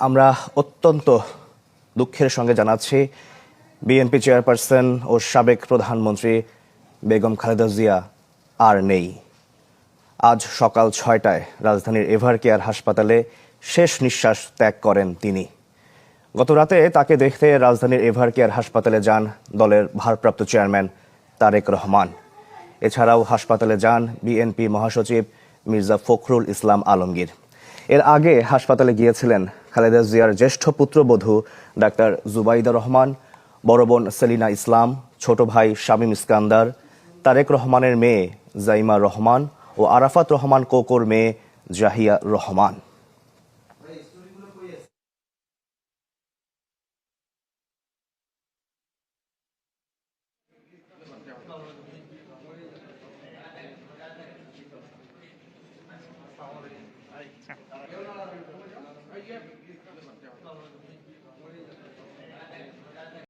আমরা অত্যন্ত দুঃখের সঙ্গে জানাচ্ছি বিএনপি চেয়ারপারসন ও সাবেক প্রধানমন্ত্রী বেগম খালেদা জিয়া আর নেই। আজ সকাল ৬টায় রাজধানীর এভারকেয়ার হাসপাতালে শেষ নিঃশ্বাস ত্যাগ করেন তিনি। গত রাতে তাকে দেখতে রাজধানীর এভারকেয়ার হাসপাতালে যান দলের ভারপ্রাপ্ত চেয়ারম্যান তারেক রহমান। এছাড়াও হাসপাতালে যান বিএনপি মহাসচিব মির্জা ফখরুল ইসলাম আলমগীর। এর আগে হাসপাতালে গিয়েছিলেন খালেদা জিয়ার জ্যেষ্ঠ পুত্রবধূ ডাক্তার জুবাইদা রহমান, বড় বোন সেলিনা ইসলাম, ছোট ভাই শামীম ইস্কান্দার, তারেক রহমানের মেয়ে জাইমা রহমান ও আরাফাত রহমান কোকোর মেয়ে জাহিয়া রহমান।